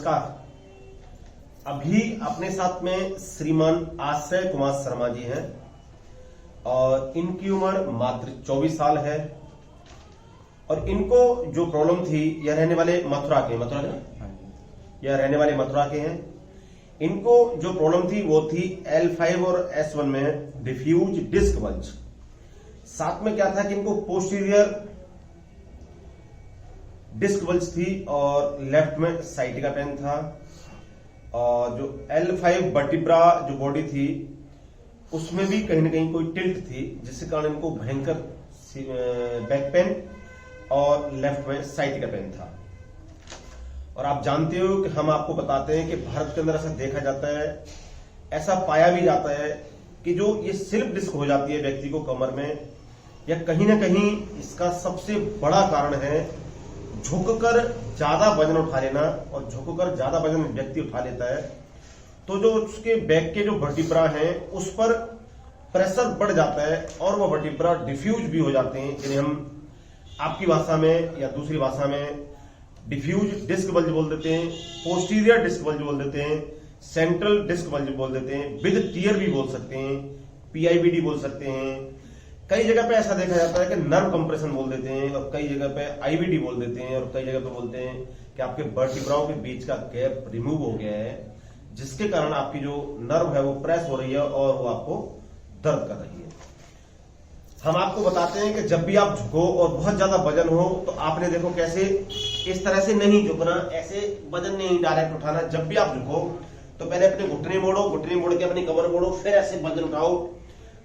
नमस्कार। अभी अपने साथ में श्रीमान आश्रय कुमार शर्मा जी हैं और इनकी उम्र मात्र 24 साल है और इनको जो प्रॉब्लम थी, यह रहने वाले मथुरा के हैं। इनको जो प्रॉब्लम थी वो थी L5 और S1 में डिफ्यूज डिस्क बल्ज। साथ में क्या था कि इनको पोस्टीरियर डिस्क बल्ज थी और लेफ्ट में साइटिका पेन था और जो L5 वर्टिब्रा जो बॉडी थी उसमें भी कहीं ना कहीं कोई टिल्ट थी, जिसके कारण इनको भयंकर बैक पेन और लेफ्ट में साइटिका पेन था। और आप जानते हो कि हम आपको बताते हैं कि भारत के अंदर ऐसा देखा जाता है, ऐसा पाया भी जाता है कि जो ये स्लिप डिस्क हो जाती है व्यक्ति को कमर में, या कहीं ना कहीं इसका सबसे बड़ा कारण है झुककर ज्यादा वजन उठा लेना। और झुककर ज्यादा वजन व्यक्ति उठा लेता है तो जो उसके बैक के जो वर्टिब्रा हैं उस पर प्रेशर बढ़ जाता है और वो वर्टिब्रा डिफ्यूज भी हो जाते हैं, जिन्हें हम आपकी भाषा में या दूसरी भाषा में डिफ्यूज डिस्क बल्ज बोल देते हैं, पोस्टीरियर डिस्क बल्ज बोल देते हैं, सेंट्रल डिस्क बल्ज बोल देते हैं, विद टीयर भी बोल सकते हैं, PIVD बोल सकते हैं। कई जगह पे ऐसा देखा जाता है कि नर्व कंप्रेशन बोल देते हैं और कई जगह पे IVD बोल देते हैं और कई जगह पे बोलते हैं कि आपके वर्टिब्राओं के बीच का गैप रिमूव हो गया है, जिसके कारण आपकी जो नर्व है वो प्रेस हो रही है और वो आपको दर्द कर रही है। हम आपको बताते हैं कि जब भी आप झुको और बहुत ज्यादा वजन हो तो आपने देखो कैसे इस तरह से नहीं झुकना, ऐसे वजन नहीं डायरेक्ट उठाना। जब भी आप झुको तो पहले अपने घुटने मोड़ो, घुटने मोड़ के अपनी कमर मोड़ो, फिर ऐसे वजन उठाओ।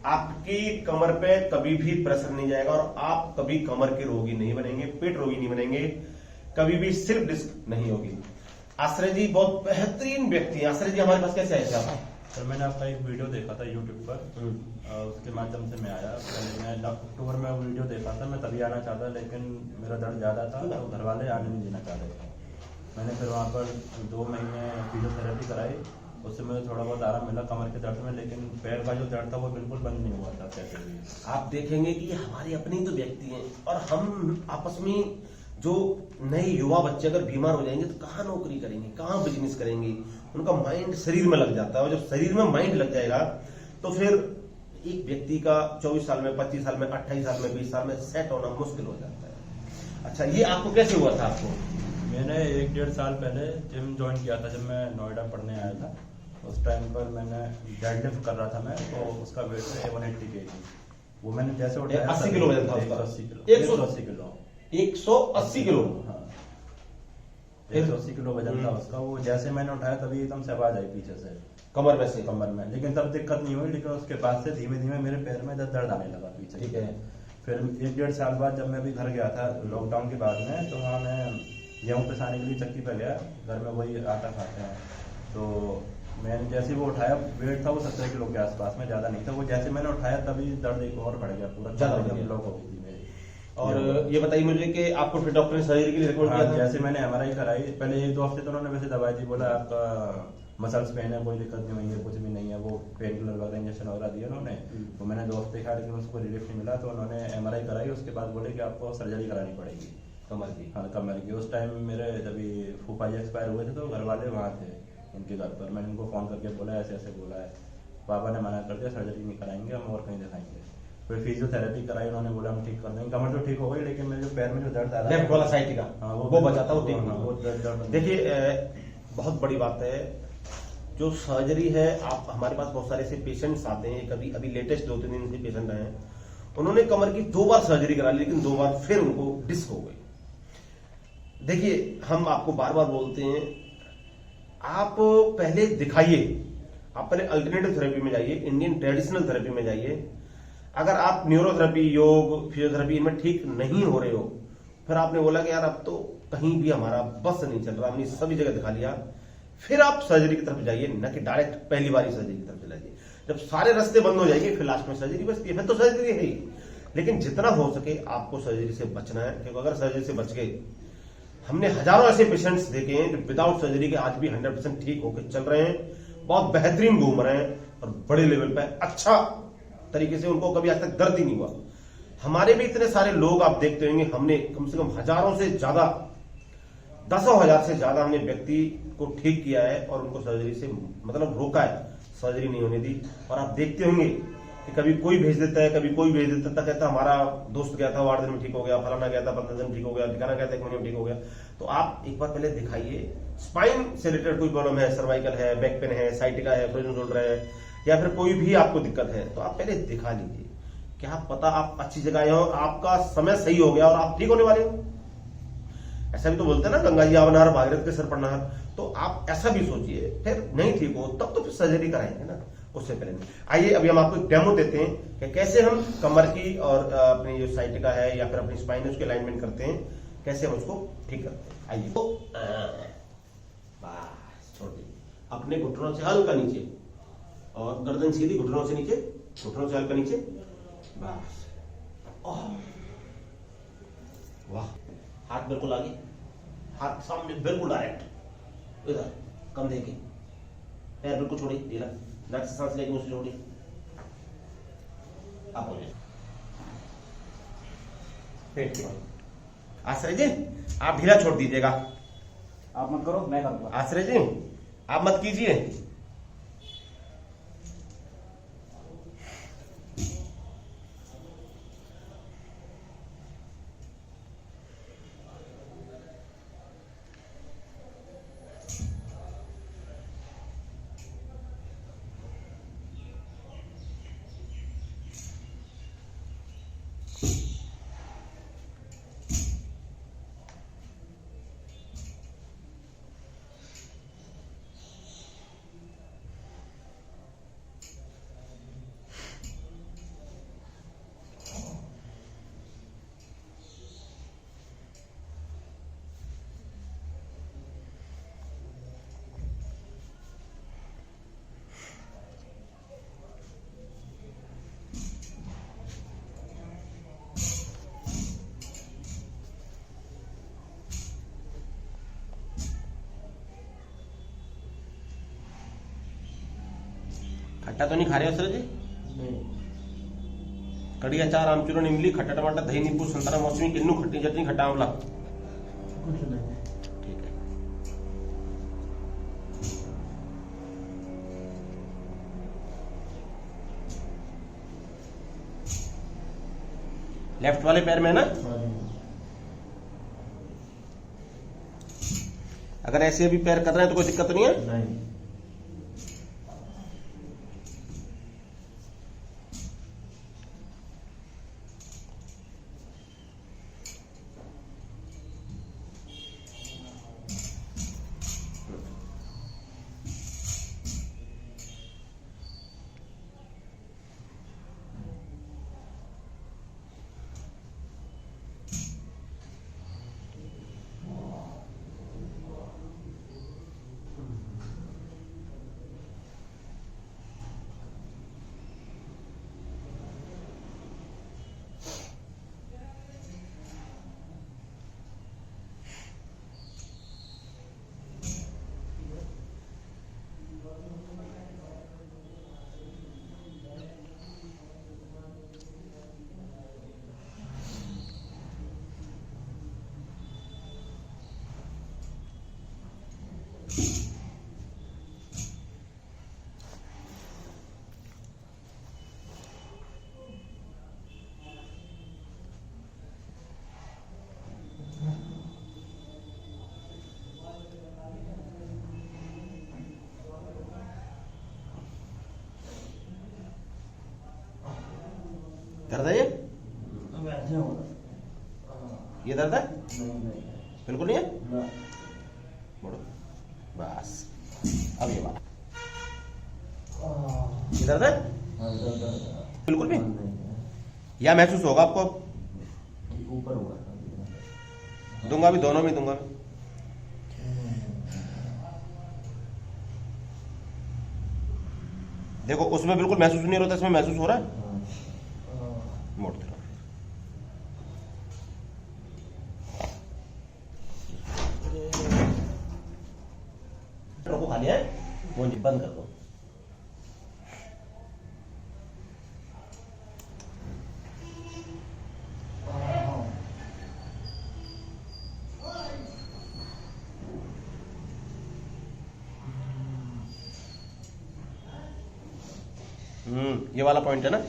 आपकी कमर पे कभी भी प्रेशर नहीं जाएगा और आप कभी कमर के रोगी नहीं बनेंगे, पेट रोगी नहीं बनेंगे, कभी भी स्लिप डिस्क नहीं होगी। आश्रय जी बहुत बेहतरीन व्यक्ति हैं। आश्रय जी हमारे पास कैसे आए थे आप? सर मैंने आपका एक वीडियो देखा था यूट्यूब पर, उसके माध्यम से मैं आया। पहले मैं अक्टूबर में वीडियो देखा था, मैं तभी आना चाहता लेकिन मेरा दर्द ज्यादा था तो घर वाले आने नहीं देना चाह रहे थे। मैंने फिर वहाँ पर 2 महीने फिजियोथेरेपी कराई, उससे मुझे थोड़ा बहुत आराम मिला कमर के दर्द में, लेकिन पैर का जो दर्द था वो बिल्कुल बंद नहीं हुआ था। कैसे भी आप देखेंगे कि हमारे अपने तो व्यक्ति हैं और हम आपस में जो नए युवा बच्चे अगर बीमार हो जाएंगे तो कहाँ नौकरी करेंगे, कहाँ बिजनेस करेंगे। उनका माइंड शरीर में लग जाता है और जब शरीर में माइंड लग जाएगा तो फिर एक व्यक्ति का 24 साल में, 25 साल में, 28 साल में, 20 साल में सेट होना मुश्किल हो जाता है। अच्छा, ये आपको कैसे हुआ था? आपको मैंने 1-1.5 साल पहले जिम ज्वाइन किया था जब मैं नोएडा पढ़ने आया था। उस टाइम पर मैंने डेडलिफ्ट कर रहा था मैं, तो उसका वेट है 180 kg। वो मैंने जैसे उठाया 80 किलो वजन था उसका। 180 किलो 180 किलो। हाँ, 180 किलो वजन था उसका। वो जैसे मैंने उठाया तभी एकदम से आवाज आई पीछे से कमर में से, कमर में, लेकिन तब दिक्कत नहीं हुई। लेकिन उसके बाद से धीमे धीमे मेरे पैर में दर्द आने लगा पीछे। ठीक है। फिर 1-1.5 साल बाद जब मैं भी घर गया था लॉकडाउन के बाद में, तो वहाँ मैं गेहूँ पिसाने के लिए चक्की पे गया, घर में वही आटा खाते हैं। तो मैंने जैसे वो उठाया, वेट था वो 17 किलो के आसपास में, ज्यादा नहीं था। वो जैसे मैंने उठाया तभी दर्द एक और बढ़ गया, पूरा ब्लॉक हो गई थी मेरी। और ये बताइए मुझे कि आपको फिर डॉक्टर ने सर्जरी के लिए रिकमेंड किया था? जैसे मैंने MRI कराई, पहले 1-2 हफ्ते तो उन्होंने वैसे दवाई दी, बोला आपका मसल्स पेन है, कोई दिक्कत नहीं हुई है, कुछ भी नहीं है। वो पेन किलर वगैरह इंजेक्शन वगैरह दिए उन्होंने। तो मैंने 2 हफ्ते खाया लेकिन उसको रिलीफ नहीं मिला, तो उन्होंने MRI कराई। उसके बाद बोले कि आपको सर्जरी करानी पड़ेगी कमर की। हाँ, कमर की। उस टाइम मेरे जब फूफा जी एक्सपायर हुए थे तो घर वाले वहाँ थे उनके घर पर। मैंने उनको फोन करके बोला ऐसे ऐसे बोला है, पापा ने मना कर दिया, सर्जरी नहीं कराएंगे, हम और कहीं दिखाएंगे। फिर फिजियोथेरेपी कराई, उन्होंने बोला हम ठीक कर देंगे। कमर तो ठीक हो गई, लेकिन मेरे जो पैर में जो दर्द आ रहा है, लेफ्ट वाला साइड का, हाँ, वो बचा था, वो ठीक हाँ, वो दर्द। देखिए बहुत बड़ी बात है जो सर्जरी है। आप हमारे पास बहुत सारे ऐसे पेशेंट्स आते हैं, कभी अभी लेटेस्ट 2-3 दिन से पेशेंट आए हैं, उन्होंने कमर की 2 बार सर्जरी करा ली, लेकिन 2 बार फिर उनको डिस्क हो गई। देखिए हम आपको बार बार बोलते हैं, आप पहले दिखाइए, आप पहले अल्टरनेटिव थेरेपी में जाइए, इंडियन ट्रेडिशनल थेरेपी में जाइए। अगर आप न्यूरोथेरेपी, योग, फिजियोथेरेपी इनमें ठीक नहीं हो रहे हो, फिर आपने बोला कि यार अब तो कहीं भी हमारा बस नहीं चल रहा, हमने सभी जगह दिखा लिया, फिर आप सर्जरी की तरफ जाइए, न कि डायरेक्ट पहली बार सर्जरी की तरफ जाइए। जब सारे रास्ते बंद हो जाएंगे फिर लास्ट में सर्जरी बचती है, फिर तो सर्जरी है ही। लेकिन जितना हो सके आपको सर्जरी से बचना है, क्योंकि अगर सर्जरी से बच गए, हमने हजारों ऐसे पेशेंट्स देखे हैं जो विदाउट सर्जरी के आज भी 100% ठीक होकर चल रहे हैं, बहुत बेहतरीन घूम रहे हैं और बड़े लेवल पर अच्छा तरीके से, उनको कभी आज तक दर्द ही नहीं हुआ। हमारे भी इतने सारे लोग आप देखते होंगे, हमने कम से कम हजारों से ज्यादा 10 हजार से ज्यादा हमने व्यक्ति को ठीक किया है और उनको सर्जरी से मतलब रोका है, सर्जरी नहीं होने दी। और आप देखते होंगे कि कभी कोई भेज देता है, कभी कोई भेज देता है, कहता हमारा दोस्त गया था 8 दिन में ठीक हो गया, फलाना गया था 15 दिन ठीक हो गया, ठिकाना गया था 1 महीने में ठीक हो गया। तो आप एक बार पहले दिखाइए, स्पाइन से रिलेटेड कोई प्रॉब्लम है, सर्वाइकल है, बैक पेन है, साइटिका है, फ्रोजन शोल्डर है, या फिर कोई भी आपको दिक्कत है, तो आप पहले दिखा लीजिए। क्या पता आप अच्छी जगह आए हो, आपका समय सही हो गया और आप ठीक होने वाले हो। ऐसा भी तो बोलते हैं ना, गंगा जी आवनहार भागीरथ के सर पर नहर। तो आप ऐसा भी सोचिए, फिर नहीं ठीक हो तब तो फिर सर्जरी कराएंगे ना, उससे पहले नहीं। आइए अभी हम आपको एक डेमो देते हैं कि कैसे हम कमर की और अपनी जो साइटिका है या फिर अपनी स्पाइन है उसके अलाइनमेंट करते हैं, कैसे हम उसको ठीक करते हैं। आइए, तो बस छोड़ दीजिए, अपने घुटनों से हल्का नीचे और गर्दन सीधी, घुटनों से नीचे, घुटनों से हल्का नीचे, बस। वाह, हाथ बिल्कुल आगे, हाथ सामने बिल्कुल डायरेक्ट, इधर कम देके, पैर बिल्कुल छोड़िए, ढीला, नाक से सांस लेके मुझसे छोड़िए, आप हो जाए पेट के बाद। आश्रय जी आप ढीला छोड़ दीजिएगा, आप मत करो, मैं करूंगा। आश्रय जी आप मत कीजिए। खट्टा तो नहीं खा रहे हो सर जी? कड़ी, अचार, आमचूरन, इमली, खट्टा टमाटर, दही, नींबू, संतरा, मौसमी, किन्नू, खट्टी चटनी, खट्टा आंवला, कुछ नहीं। ठीक है। लेफ्ट वाले पैर में है ना? अगर ऐसे भी पैर कर रहे हैं तो कोई दिक्कत नहीं है? नहीं। दर्द है ये? वैसे होगा। ये दर्द है? नहीं। बिल्कुल नहीं है? ना। मोड़ो, बस। अब ये बात, ये दर्द है? बिल्कुल भी? या महसूस होगा आपको? ऊपर होगा। दूंगा भी, दोनों में दूंगा। देखो उसमें बिल्कुल महसूस नहीं होता, इसमें महसूस हो रहा है। मोड़ते रहो। को खा लिया है, वो बंद कर दो। ये वाला पॉइंट है ना।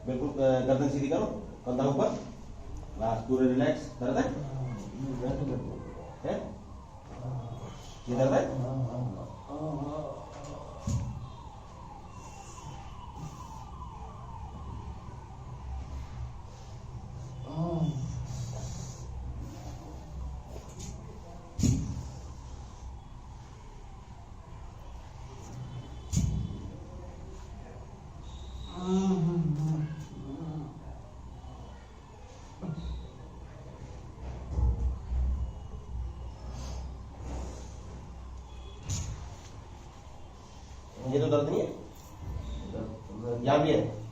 बिल्कुल गर्दन सीधी करो, कंधा ऊपर, बस पूरे रिलैक्स। दर्द है? है? ये दर्द है? ये तो दर्द नहीं है, यहाँ भी है।